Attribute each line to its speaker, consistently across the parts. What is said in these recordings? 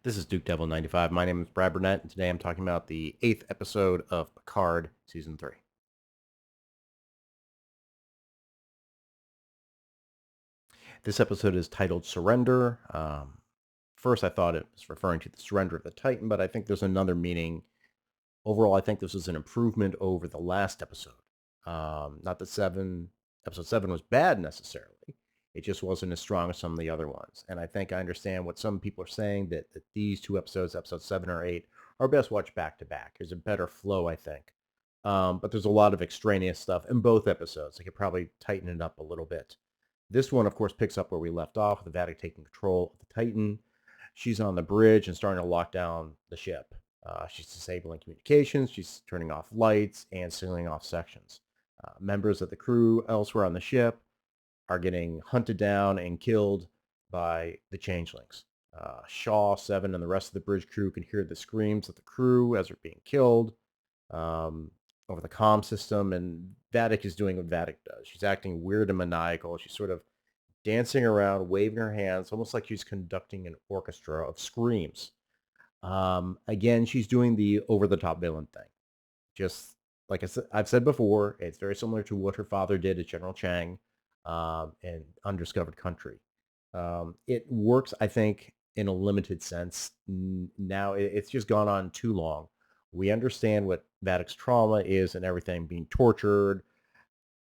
Speaker 1: This is Duke Devil 95. My name is Brad Burnett, and today I'm talking about the 8th episode of Picard, Season 3. This episode is titled Surrender. First, I thought it was referring to the surrender of the Titan, but I think there's another meaning. Overall, I think this was an improvement over the last episode. Not that episode 7 was bad necessarily. It just wasn't as strong as some of the other ones. And I think I understand what some people are saying, that these two episodes, episode 7 or 8, are best watched back to back. There's a better flow, I think. But there's a lot of extraneous stuff in both episodes. I could probably tighten it up a little bit. This one, of course, picks up where we left off, with the Vadic taking control of the Titan. She's on the bridge and starting to lock down the ship. She's disabling communications, she's turning off lights, and sealing off sections. Members of the crew elsewhere on the ship are getting hunted down and killed by the changelings. Shaw, Seven, and the rest of the bridge crew can hear the screams of the crew as they're being killed over the comm system, and Vadic is doing what Vadic does. She's acting weird and maniacal. She's sort of dancing around, waving her hands, almost like she's conducting an orchestra of screams. Again, she's doing the over-the-top villain thing. Just like I've said before, it's very similar to what her father did as General Chang in Undiscovered Country. It works, I think, in a limited sense. Now it's just gone on too long. We understand what Vadic's trauma is and everything, being tortured,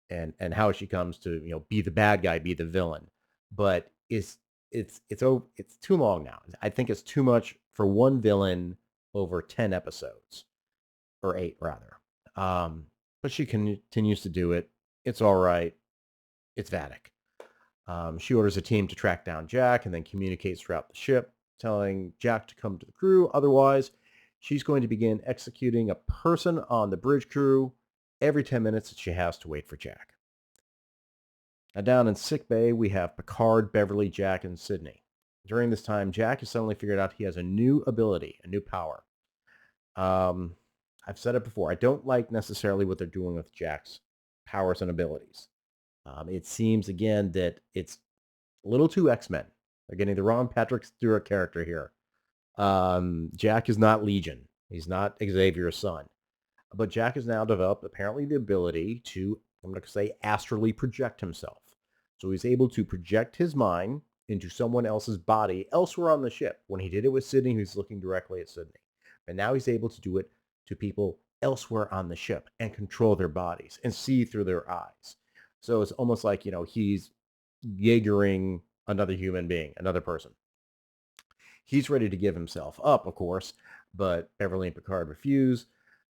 Speaker 1: and how she comes to be the bad guy, be the villain. But it's too long now. I think it's too much for one villain over 10 episodes, or 8 rather. But she continues to do it. It's all right. It's Vadic. She orders a team to track down Jack and then communicates throughout the ship, telling Jack to come to the crew. Otherwise, she's going to begin executing a person on the bridge crew every 10 minutes that she has to wait for Jack. Now down in sickbay, we have Picard, Beverly, Jack, and Sydney. During this time, Jack has suddenly figured out he has a new ability, a new power. I've said it before. I don't like necessarily what they're doing with Jack's powers and abilities. It seems, again, that it's a little too X-Men. They're getting the wrong Patrick Stewart character here. Jack is not Legion. He's not Xavier's son. But Jack has now developed, apparently, the ability to, I'm going to say, astrally project himself. So he's able to project his mind into someone else's body elsewhere on the ship. When he did it with Sydney, he was looking directly at Sydney. But now he's able to do it to people elsewhere on the ship and control their bodies and see through their eyes. So it's almost like, he's Jaegering another human being, another person. He's ready to give himself up, of course, but Beverly and Picard refuse.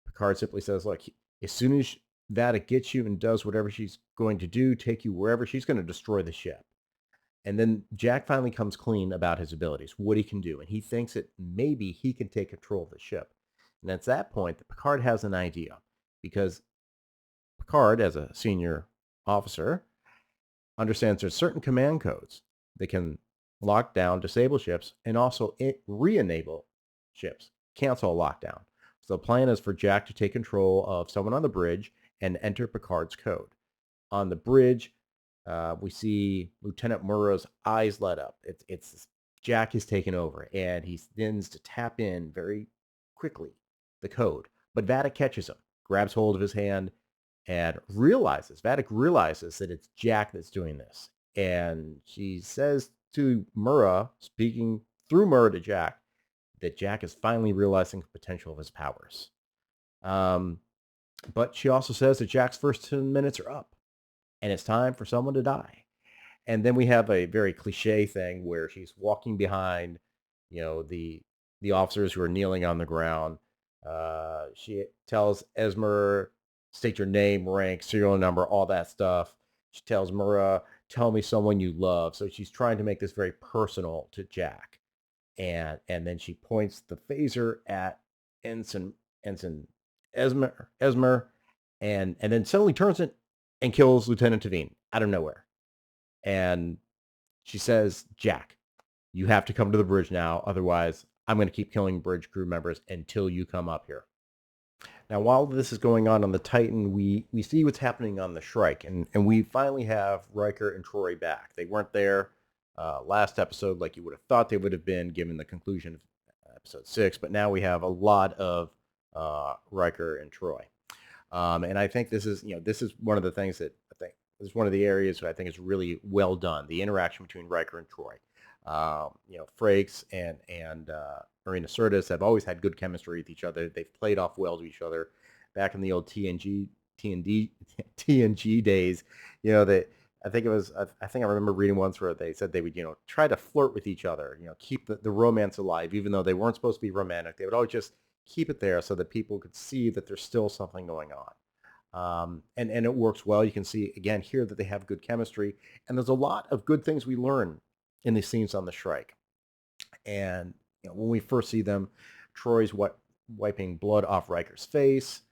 Speaker 1: Picard simply says, look, as soon as Vadic gets you and does whatever she's going to do, take you wherever, she's going to destroy the ship. And then Jack finally comes clean about his abilities, what he can do, and he thinks that maybe he can take control of the ship. And it's that point that Picard has an idea, because Picard, as a senior officer, understands there's certain command codes that can lock down, disable ships, and also re-enable ships, cancel a lockdown. So the plan is for Jack to take control of someone on the bridge and enter Picard's code. On the bridge, we see Lieutenant Murrah's eyes light up. It's Jack is taken over, and he begins to tap in very quickly the code. But Vadic catches him, grabs hold of his hand, and Vadic realizes that it's Jack that's doing this. And she says to Murrah, speaking through Murrah to Jack, that Jack is finally realizing the potential of his powers. But she also says that Jack's first 10 minutes are up, and it's time for someone to die. And then we have a very cliche thing where she's walking behind, the officers who are kneeling on the ground. She tells Esmer, state your name, rank, serial number, all that stuff. She tells Murrah, tell me someone you love. So she's trying to make this very personal to Jack. And then she points the phaser at Ensign Esmer, and then suddenly turns it and kills Lieutenant Tavine out of nowhere. And she says, Jack, you have to come to the bridge now. Otherwise, I'm going to keep killing bridge crew members until you come up here. Now, while this is going on the Titan, we see what's happening on the Shrike, and we finally have Riker and Troy back. They weren't there last episode like you would have thought they would have been, given the conclusion episode 6, but now we have a lot of Riker and Troy. And I think this is one of the things that I think is one of the areas that I think is really well done. The interaction between Riker and Troy. Frakes and Marina Sirtis have always had good chemistry with each other. They've played off well to each other. Back in the old TNG days, that I think it was. I think I remember reading once where they said they would, try to flirt with each other, keep the romance alive, even though they weren't supposed to be romantic. They would always just keep it there so that people could see that there's still something going on. And it works well. You can see again here that they have good chemistry, and there's a lot of good things we learn in these scenes on the Shrike. And when we first see them, Troy's wiping blood off Riker's face,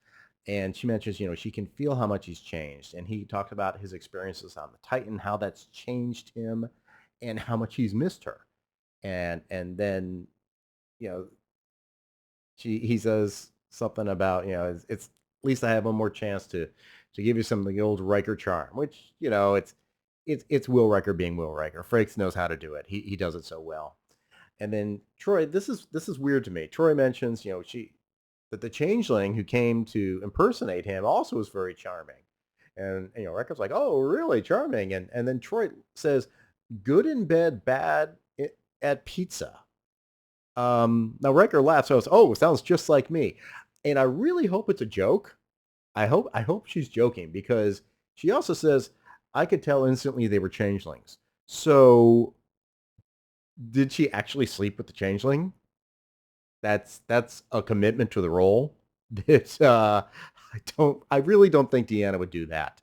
Speaker 1: and she mentions she can feel how much he's changed, and he talked about his experiences on the Titan, how that's changed him, and how much he's missed her. And then he says something about it's at least I have one more chance to give you some of the old Riker charm, which it's Will Riker being Will Riker. Frakes knows how to do it. He does it so well. And then Troy, this is weird to me. Troy mentions that the changeling who came to impersonate him also was very charming, and Riker's like, oh really charming, and then Troy says, good in bed, bad at pizza. Now Riker laughs. So it sounds just like me, and I really hope it's a joke. I hope she's joking, because she also says I could tell instantly they were changelings. So did she actually sleep with the changeling? That's a commitment to the role. That I really don't think Deanna would do that.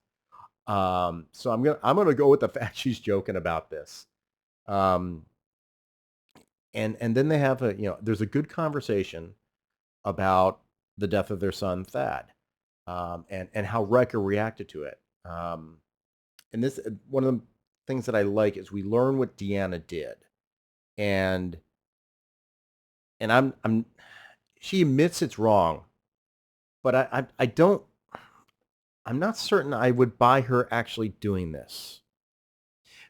Speaker 1: So I'm gonna go with the fact she's joking about this. Um, and then they have there's a good conversation about the death of their son Thad, and how Riker reacted to it. And this one of the things that I like is we learn what Deanna did, and I'm she admits it's wrong, but I don't I'm not certain I would buy her actually doing this.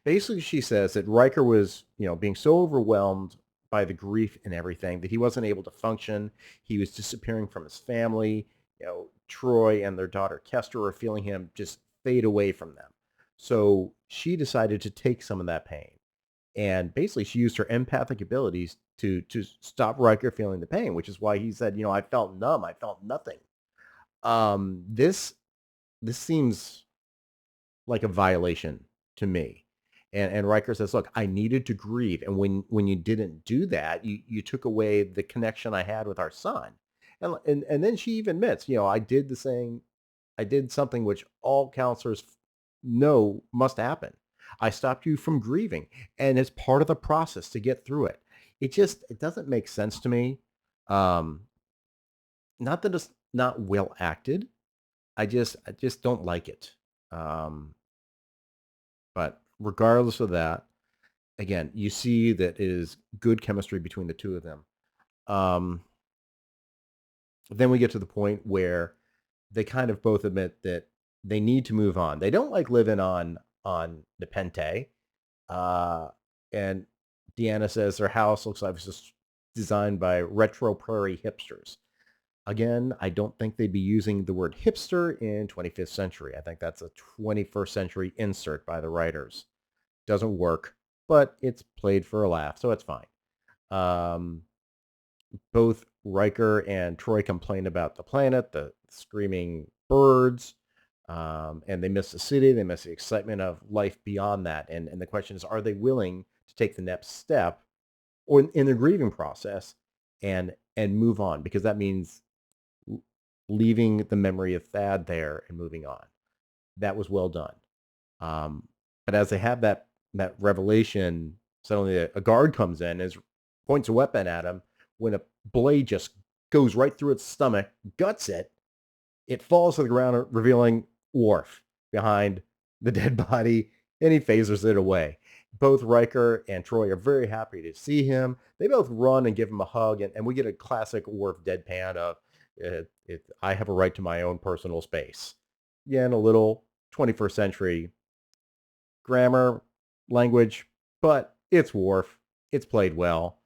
Speaker 1: Basically, she says that Riker was, being so overwhelmed by the grief and everything that he wasn't able to function. He was disappearing from his family. Troy and their daughter Kester were feeling him just fade away from them. So she decided to take some of that pain. And basically, she used her empathic abilities to stop Riker feeling the pain, which is why he said, I felt numb. I felt nothing. This seems like a violation to me. And Riker says, look, I needed to grieve. And when you didn't do that, you took away the connection I had with our son. And then she even admits, I did the same. I did something which all counselors know must happen. I stopped you from grieving. And it's part of the process to get through it. It doesn't make sense to me. Um, Not that it's not well acted. I just don't like it. Um, but regardless of that, again, you see that it is good chemistry between the two of them. Um, then we get to the point where they kind of both admit that they need to move on. They don't like living on the Pente. Uh, and Deanna says their house looks like it was just designed by retro prairie hipsters. Again, I don't think they'd be using the word hipster in 25th century. I think that's a 21st century insert by the writers. Doesn't work, but it's played for a laugh, so it's fine. Um, Both Riker and Troy complain about the planet, the screaming birds, and they miss the city. They miss the excitement of life beyond that. And the question is, are they willing to take the next step, or in their grieving process, and move on? Because that means leaving the memory of Thad there and moving on. That was well done. But as they have that revelation, suddenly a guard comes in and points a weapon at him. When a blade just goes right through its stomach, guts it, it falls to the ground, revealing Worf behind the dead body, and he phasers it away. Both Riker and Troy are very happy to see him. They both run and give him a hug, and we get a classic Worf deadpan of, I have a right to my own personal space. Again, a little 21st century grammar, language, but it's Worf. It's played well.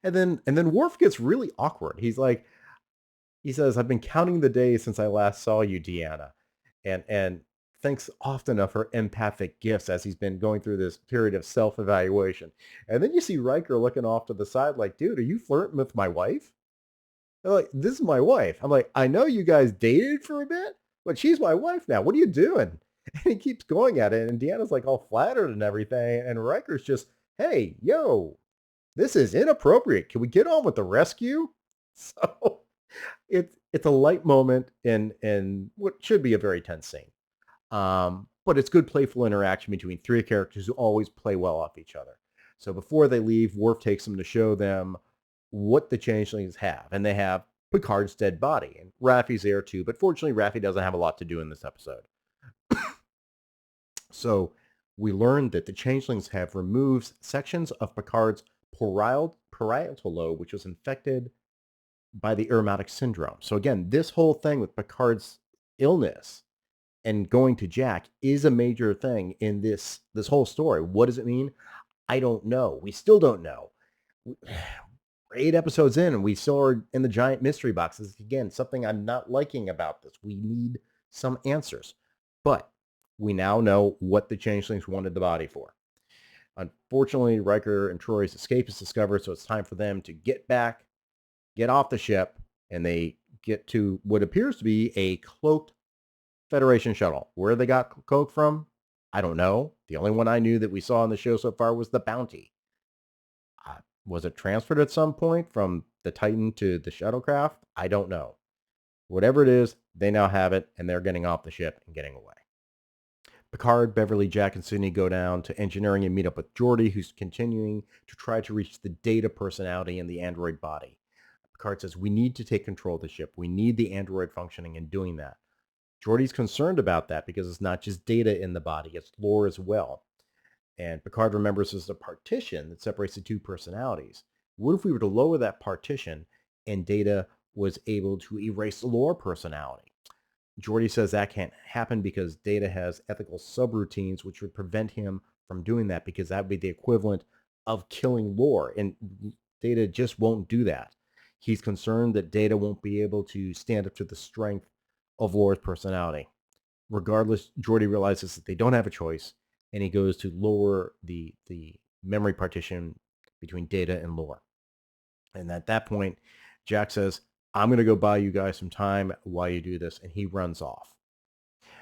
Speaker 1: And then Worf gets really awkward. He says, "I've been counting the days since I last saw you, Deanna," and thinks often of her empathic gifts as he's been going through this period of self-evaluation. And then you see Riker looking off to the side like, "Dude, are you flirting with my wife?" They're like, "This is my wife." I'm like, "I know you guys dated for a bit, but she's my wife now. What are you doing?" And he keeps going at it, and Deanna's like all flattered and everything, and Riker's just, "Hey, yo, this is inappropriate. Can we get on with the rescue?" So it's a light moment in what should be a very tense scene. But it's good playful interaction between three characters who always play well off each other. So before they leave, Worf takes them to show them what the changelings have, and they have Picard's dead body, and Raffi's there too. But fortunately, Raffi doesn't have a lot to do in this episode. So we learned that the changelings have removed sections of Picard's parietal lobe, which was infected by the aromatic syndrome. So again, this whole thing with Picard's illness and going to Jack is a major thing in this whole story. What does it mean? I don't know. We still don't know. We're 8 episodes in, and we still are in the giant mystery boxes. Again, something I'm not liking about this. We need some answers. But we now know what the changelings wanted the body for. Unfortunately, Riker and Troy's escape is discovered, so it's time for them to get back, get off the ship, and they get to what appears to be a cloaked Federation shuttle. Where they got coke from, I don't know. The only one I knew that we saw in the show so far was the Bounty. Was it transferred at some point from the Titan to the shuttlecraft? I don't know. Whatever it is, they now have it, and they're getting off the ship and getting away. Picard, Beverly, Jack, and Sydney go down to engineering and meet up with Geordi, who's continuing to try to reach the data personality in the android body. Picard says, "We need to take control of the ship. We need the android functioning and doing that." Geordi's concerned about that because it's not just data in the body, it's lore as well. And Picard remembers there's a partition that separates the two personalities. What if we were to lower that partition and Data was able to erase the lore personality? Geordi says that can't happen because Data has ethical subroutines which would prevent him from doing that, because that would be the equivalent of killing lore, and Data just won't do that. He's concerned that Data won't be able to stand up to the strength of lore's personality. Regardless, Geordi realizes that they don't have a choice, and he goes to lower the memory partition between Data and lore. And at that point, Jack says, "I'm going to go buy you guys some time while you do this," and he runs off.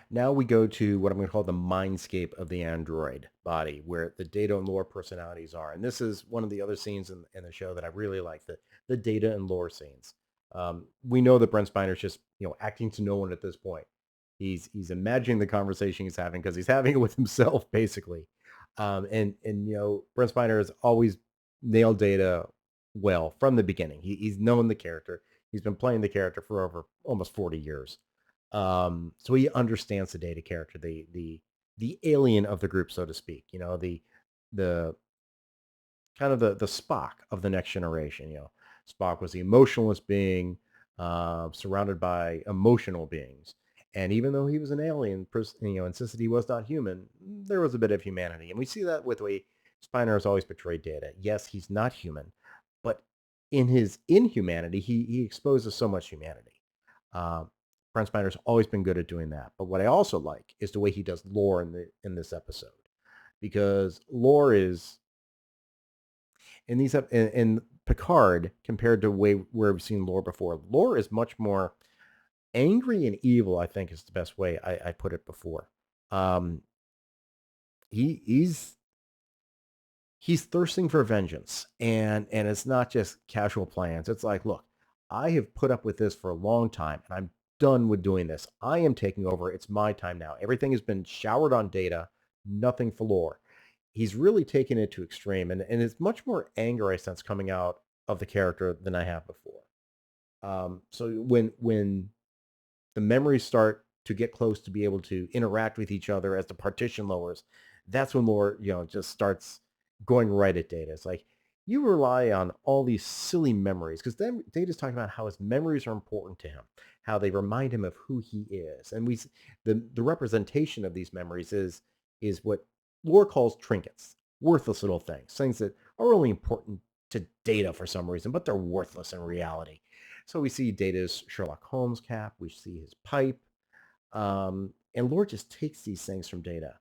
Speaker 1: Now we go to what I'm going to call the mindscape of the android body, where the Data and lore personalities are. And this is one of the other scenes in the show that I really like, the Data and lore scenes. We know that Brent Spiner's just acting to no one at this point. He's imagining the conversation he's having because he's having it with himself, basically. And Brent Spiner has always nailed Data well from the beginning. He's known the character. He's been playing the character for over almost 40 years. So he understands the Data character, the alien of the group, so to speak. The kind of the Spock of the Next Generation. Spock was the emotionless being, surrounded by emotional beings. And even though he was an alien, insisted he was not human, there was a bit of humanity. And we see that with the way Spiner has always portrayed Data. Yes, he's not human, but in his inhumanity, he exposes so much humanity. Brent Spiner's always been good at doing that. But what I also like is the way he does lore in this episode, because lore is in Picard, compared to where we've seen lore before. Lore is much more angry and evil, I think is the best way I put it before. He's thirsting for vengeance, and it's not just casual plans. It's like, look, I have put up with this for a long time, and I'm done with doing this. I am taking over. It's my time now. Everything has been showered on Data, nothing for lore. He's really taken it to extreme, and it's much more anger, I sense, coming out of the character than I have before. So when the memories start to get close to be able to interact with each other as the partition lowers, that's when lore, just starts going right at Data. It's like, you rely on all these silly memories, because then Data's talking about how his memories are important to him, how they remind him of who he is. And the representation of these memories is what lore calls trinkets, worthless little things that are only important to Data for some reason, but they're worthless in reality. So we see Data's Sherlock Holmes cap, we see his pipe, and Lore just takes these things from Data.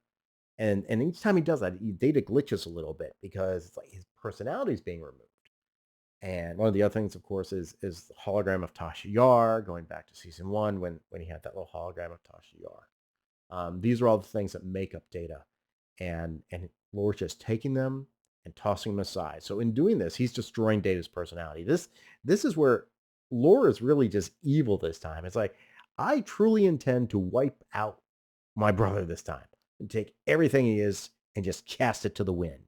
Speaker 1: And each time he does that, Data glitches a little bit because it's like his personality is being removed. And one of the other things, of course, is the hologram of Tasha Yar, going back to season 1 when he had that little hologram of Tasha Yar. These are all the things that make up Data, and Lore's just taking them and tossing them aside. So in doing this, he's destroying Data's personality. This is where Lore is really just evil this time. It's like, I truly intend to wipe out my brother this time and take everything he is and just cast it to the wind.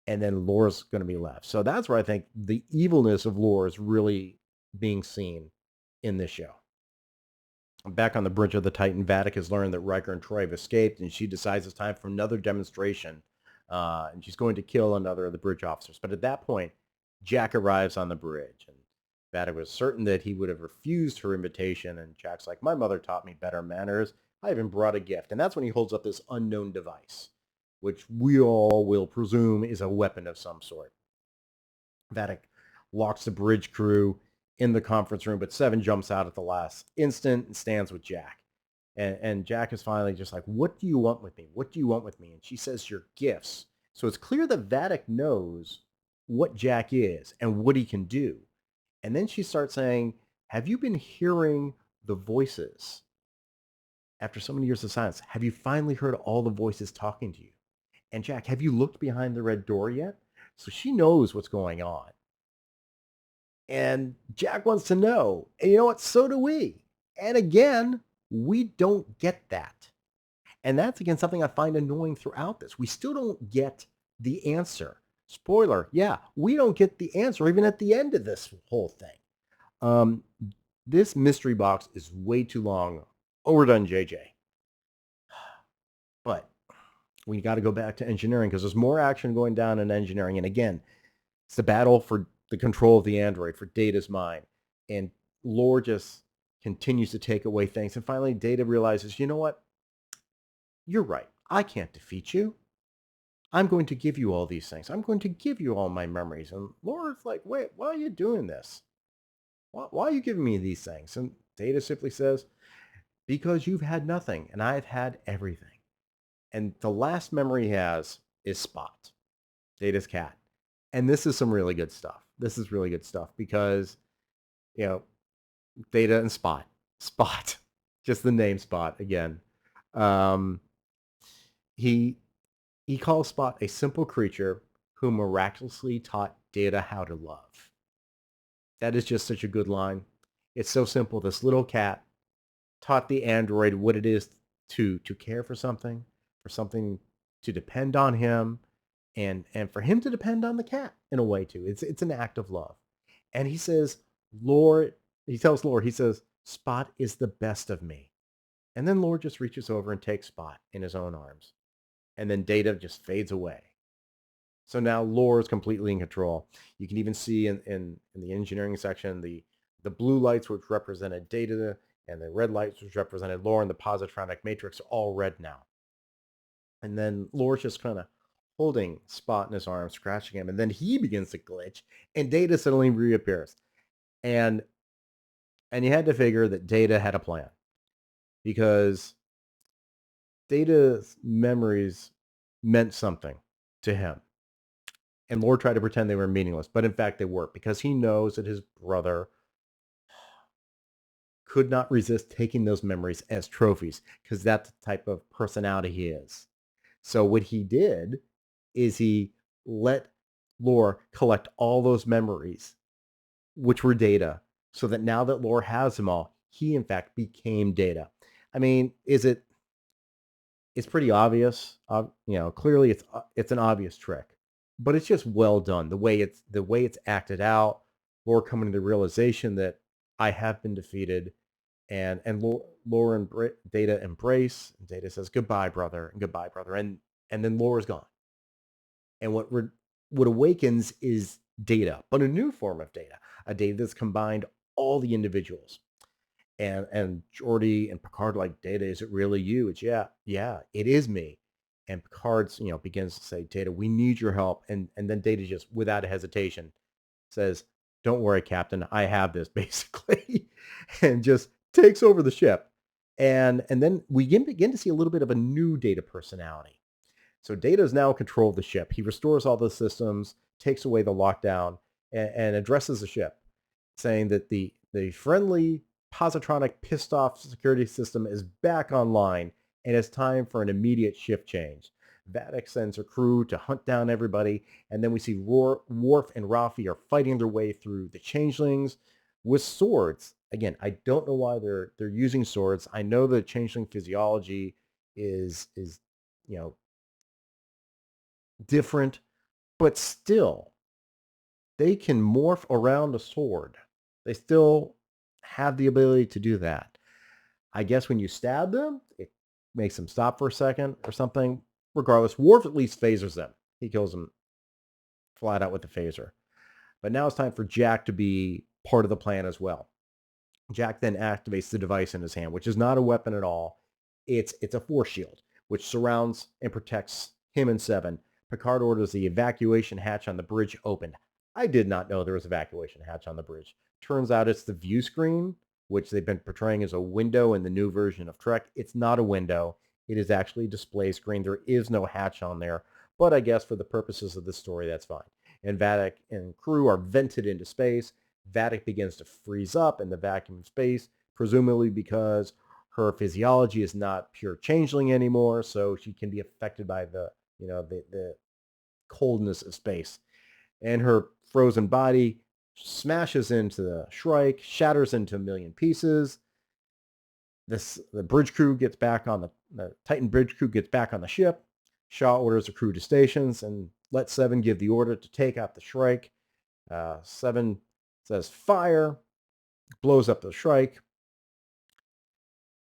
Speaker 1: And then Lore's going to be left. So that's where I think the evilness of Lore is really being seen in this show. Back on the bridge of the Titan, Vadic has learned that Riker and Troy have escaped, and she decides it's time for another demonstration. And she's going to kill another of the bridge officers. But at that point, Jack arrives on the bridge, and Vadic was certain that he would have refused her invitation. And Jack's like, my mother taught me better manners. I even brought a gift. And that's when he holds up this unknown device, which we all will presume is a weapon of some sort. Vadic locks the bridge crew in the conference room, but Seven jumps out at the last instant and stands with Jack. And Jack is finally just like, what do you want with me? What do you want with me? And she says, your gifts. So it's clear that Vadic knows what Jack is and what he can do. And then she starts saying, have you been hearing the voices? After so many years of silence, have you finally heard all the voices talking to you? And Jack, have you looked behind the red door yet? So she knows what's going on. And Jack wants to know. And you know what? So do we. And again, we don't get that. And that's, again, something I find annoying throughout this. We still don't get the answer. Spoiler, yeah, we don't get the answer even at the end of this whole thing. This mystery box is way too long. Overdone, JJ. But we got to go back to engineering because there's more action going down in engineering. And again, it's the battle for the control of the android, for Data's mind. And Lore just continues to take away things. And finally, Data realizes, you know what? You're right. I can't defeat you. I'm going to give you all these things. I'm going to give you all my memories. And Lore's like, wait, why are you doing this? Why are you giving me these things? And Data simply says, because you've had nothing and I've had everything. And the last memory he has is Spot, Data's cat. And this is some really good stuff. This is really good stuff because, you know, Data and Spot, just the name Spot again. He calls Spot a simple creature who miraculously taught Data how to love. That is just such a good line. It's so simple. This little cat taught the android what it is to care for something to depend on him, and for him to depend on the cat in a way too. It's an act of love. And he says, he tells Lore, he says, Spot is the best of me. And then Lore just reaches over and takes Spot in his own arms. And then Data just fades away. So now Lore is completely in control. You can even see in the engineering section, the blue lights, which represented Data, and the red lights, which represented Lore, and the positronic matrix are all red now. And then Lore's just kind of holding Spot in his arms, scratching him, and then he begins to glitch, and Data suddenly reappears. And you had to figure that Data had a plan, because Data's memories meant something to him. And Lore tried to pretend they were meaningless, but in fact they weren't, because he knows that his brother could not resist taking those memories as trophies, because that's the type of personality he is. So what he did is he let Lore collect all those memories, which were Data, so that now that Lore has them all, he in fact became Data. I mean, it's pretty obvious. Clearly it's an obvious trick, but it's just well done. The way it's acted out, Lore coming to the realization that I have been defeated, and Lore and Data embrace. And Data says goodbye, brother, and then Lore is gone. And what awakens is Data, but a new form of Data, a Data that's combined all the individuals. And Geordi and Picard like, Data, is it really you? It's yeah, it is me. And Picard's begins to say, Data, we need your help. And then Data just, without a hesitation, says, "Don't worry, Captain, I have this," basically, and just takes over the ship. And then we begin to see a little bit of a new Data personality. So Data is now in control of the ship. He restores all the systems, takes away the lockdown, and addresses the ship, saying that the friendly positronic pissed off security system is back online and it's time for an immediate shift change. Vadic sends her crew to hunt down everybody, and then we see Worf and Ralphie are fighting their way through the changelings with swords. Again, I don't know why they're using swords. I know the changeling physiology is you know different, but still they can morph around a sword. They still have the ability to do that. I guess when you stab them, it makes them stop for a second or something. Regardless, Worf at least phasers them. He kills them flat out with the phaser. But now it's time for Jack to be part of the plan as well. Jack then activates the device in his hand, which is not a weapon at all. It's a force shield, which surrounds and protects him and Seven. Picard orders the evacuation hatch on the bridge opened. I did not know there was an evacuation hatch on the bridge. Turns out it's the view screen, which they've been portraying as a window in the new version of Trek. It's not a window. It is actually a display screen. There is no hatch on there. But I guess for the purposes of this story, that's fine. And Vadic and crew are vented into space. Vadic begins to freeze up in the vacuum of space, presumably because her physiology is not pure changeling anymore, so she can be affected by the coldness of space. And her frozen body smashes into the Shrike, shatters into a million pieces. The bridge crew gets back on the Titan bridge crew gets back on the ship. Shaw orders the crew to stations and lets Seven give the order to take out the Shrike. Seven says fire, blows up the Shrike,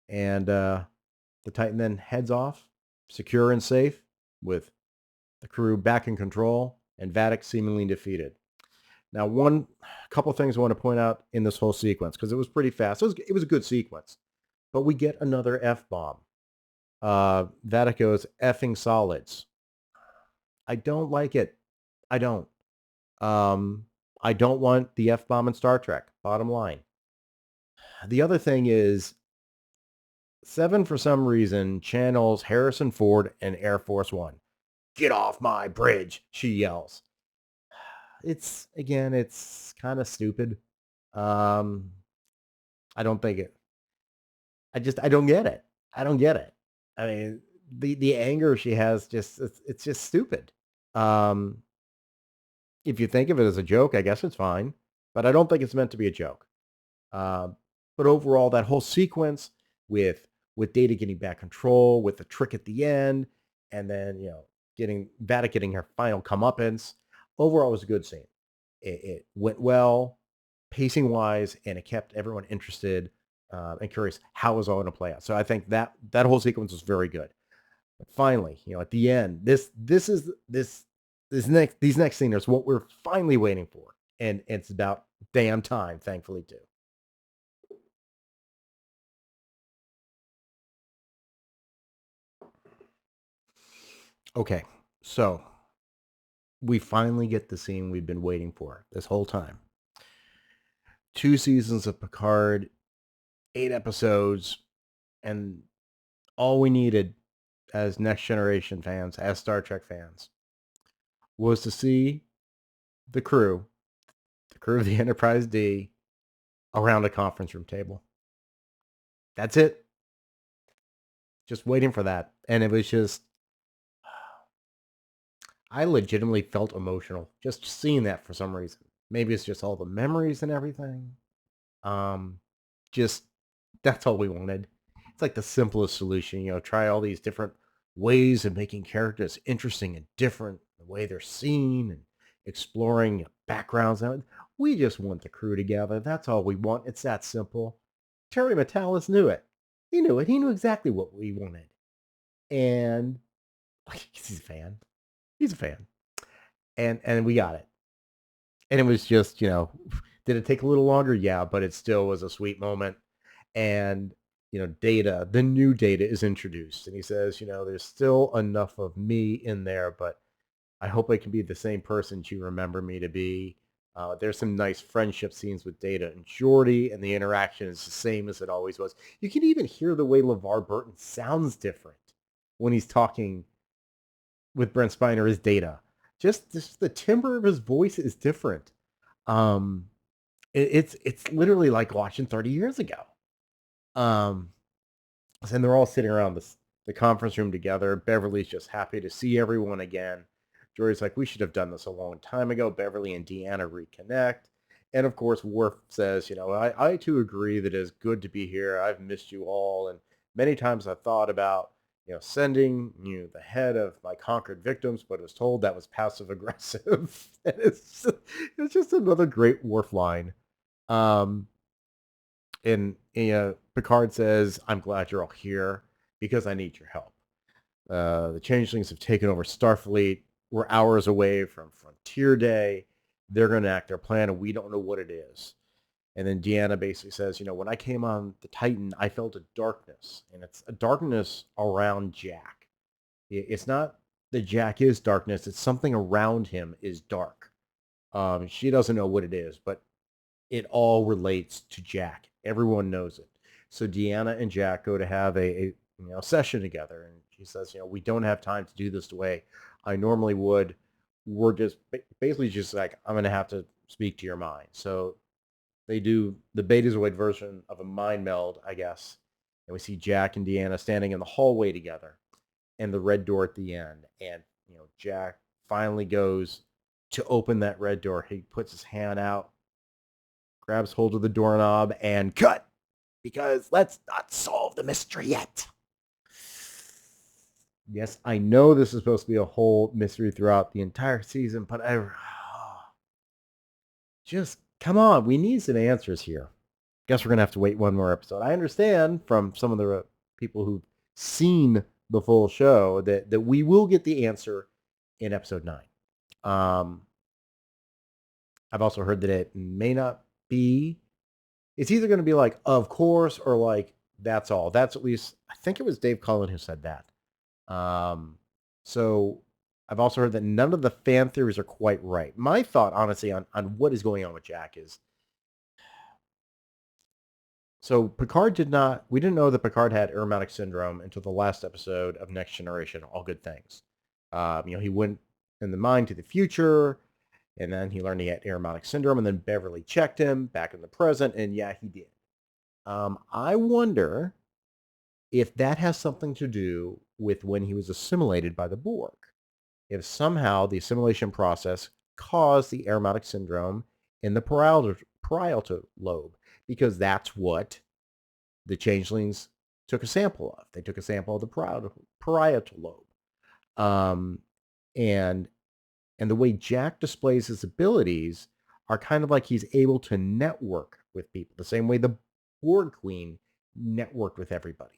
Speaker 1: and the Titan then heads off, secure and safe, with the crew back in control and Vadic seemingly defeated. Now, one couple things I want to point out in this whole sequence, because it was pretty fast. It was a good sequence, but we get another F-bomb. Vadic goes, "Effing solids." I don't like it. I don't. I don't want the F-bomb in Star Trek, bottom line. The other thing is, Seven, for some reason, channels Harrison Ford and Air Force One. "Get off my bridge," she yells. It's kind of stupid. Um, I don't think it. I don't get it. I don't get it. I mean, the anger she has it's just stupid. Um, if you think of it as a joke, I guess it's fine, but I don't think it's meant to be a joke. Um, but overall, that whole sequence with Data getting back control, with the trick at the end, and then getting Vadic getting her final comeuppance, overall it was a good scene. It went well, pacing wise, and it kept everyone interested and curious how it was all going to play out. So I think that whole sequence was very good. But finally, at the end, these next scene is what we're finally waiting for, and it's about damn time, thankfully too. Okay, so we finally get the scene we've been waiting for this whole time. 2 seasons of Picard, 8 episodes, and all we needed as Next Generation fans, as Star Trek fans, was to see the crew of the Enterprise D, around a conference room table. That's it. Just waiting for that. And it was just, I legitimately felt emotional just seeing that for some reason. Maybe it's just all the memories and everything. Just, that's all we wanted. It's like the simplest solution, try all these different ways of making characters interesting and different, the way they're seen and exploring backgrounds. We just want the crew together. That's all we want. It's that simple. Terry Metalis knew it. He knew it. He knew exactly what we wanted. And he's a fan. He's a fan. And we got it. And it was just, did it take a little longer? Yeah, but it still was a sweet moment. And, Data, the new Data is introduced. And he says, there's still enough of me in there, but I hope I can be the same person you remember me to be. There's some nice friendship scenes with Data and Geordi, and the interaction is the same as it always was. You can even hear the way LeVar Burton sounds different when he's talking with Brent Spiner as Data. Just the timbre of his voice is different. Um, it's literally like watching 30 years ago. And they're all sitting around the conference room together. Beverly's just happy to see everyone again. Jory's like, we should have done this a long time ago. Beverly and Deanna reconnect. And of course, Worf says, I too agree that it is good to be here. I've missed you all. And many times I've thought about, sending you the head of my conquered victims, but was told that was passive aggressive. It's just another great Worf line. Um, and Picard says, I'm glad you're all here because I need your help. The changelings have taken over Starfleet. We're hours away from Frontier Day. They're going to enact their plan, and we don't know what it is. And then Deanna basically says, when I came on the Titan, I felt a darkness, and it's a darkness around Jack. It's not that Jack is darkness. It's something around him is dark. She doesn't know what it is, but it all relates to Jack. Everyone knows it. So Deanna and Jack go to have a session together, and she says, we don't have time to do this the way I normally would. We're just basically just like, I'm going to have to speak to your mind. So they do the Betazoid version of a mind meld, I guess. And we see Jack and Deanna standing in the hallway together and the red door at the end. And, Jack finally goes to open that red door. He puts his hand out, grabs hold of the doorknob, and cut! Because let's not solve the mystery yet. Yes, I know this is supposed to be a whole mystery throughout the entire season, but just come on. We need some answers here. Guess we're going to have to wait one more episode. I understand from some of the people who've seen the full show that we will get the answer in episode 9. I've also heard that it may not be. It's either going to be like, of course, or like, that's all. That's at least, I think it was Dave Cullen who said that. So I've also heard that none of the fan theories are quite right. My thought, honestly, on what is going on with Jack is, so we didn't know that Picard had aromatic syndrome until the last episode of Next Generation, All Good Things. He went in the mind to the future, and then he learned he had aromatic syndrome, and then Beverly checked him back in the present, and yeah, he did. I wonder if that has something to do with when he was assimilated by the Borg. If somehow the assimilation process caused the aromatic syndrome in the parietal lobe, because that's what the changelings took a sample of. They took a sample of the parietal lobe. And the way Jack displays his abilities are kind of like he's able to network with people, the same way the Borg Queen networked with everybody.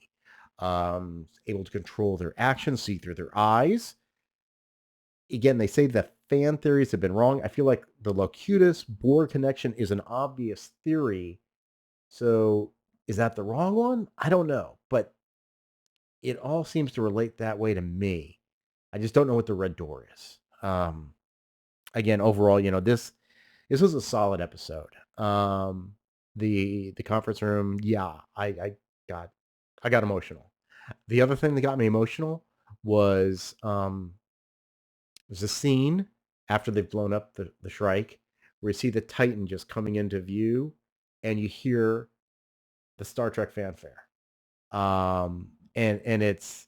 Speaker 1: Able to control their actions, see through their eyes. Again, they say the fan theories have been wrong. I feel like the Locutus Borg connection is an obvious theory. So is that the wrong one? I don't know. But it all seems to relate that way to me. I just don't know what the red door is. Again, overall, this was a solid episode. The conference room, yeah, I got emotional. The other thing that got me emotional was there's a scene after they've blown up the Shrike where you see the Titan just coming into view, and you hear the Star Trek fanfare. And it's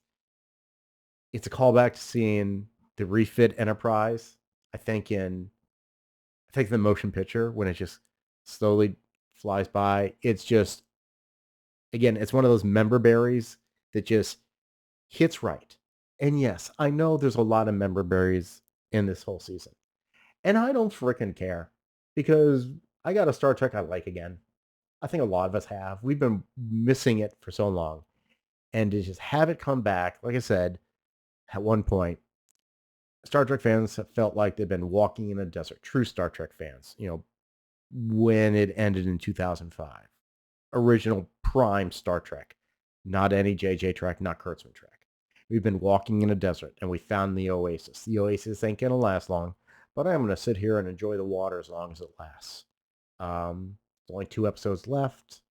Speaker 1: a callback to seeing the refit Enterprise. I think the motion picture when it just slowly flies by. It's just, again, it's one of those member berries that just hits right. And yes, I know there's a lot of member berries in this whole season. And I don't frickin' care because I got a Star Trek I like again. I think a lot of us have. We've been missing it for so long. And to just have it come back, like I said, at one point, Star Trek fans have felt like they've been walking in a desert. True Star Trek fans, when it ended in 2005. Original prime Star Trek. Not any JJ Trek, not Kurtzman Trek. We've been walking in a desert and we found the Oasis. The Oasis ain't going to last long, but I am going to sit here and enjoy the water as long as it lasts. There's only 2 episodes left.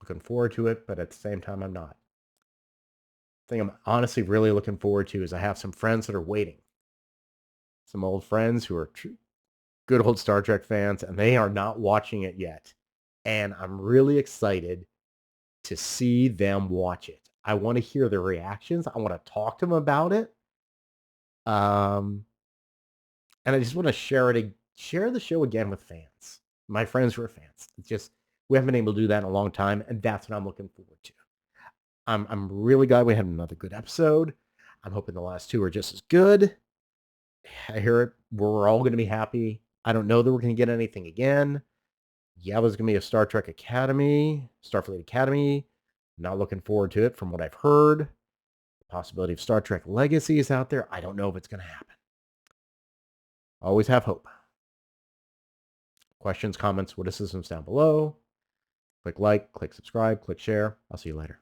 Speaker 1: Looking forward to it, but at the same time, I'm not. The thing I'm honestly really looking forward to is I have some friends that are waiting. Some old friends who are good old Star Trek fans, and they are not watching it yet. And I'm really excited to see them watch it. I want to hear their reactions. I want to talk to them about it. And I just want to share the show again with fans. My friends who are fans. It's just we haven't been able to do that in a long time, and that's what I'm looking forward to. I'm really glad we had another good episode. I'm hoping the last 2 are just as good. I hear it. We're all going to be happy. I don't know that we're going to get anything again. Yeah, there's going to be a Star Trek Academy, Starfleet Academy. Not looking forward to it from what I've heard. The possibility of Star Trek Legacy is out there. I don't know if it's going to happen. Always have hope. Questions, comments, witticisms down below. Click like, click subscribe, click share. I'll see you later.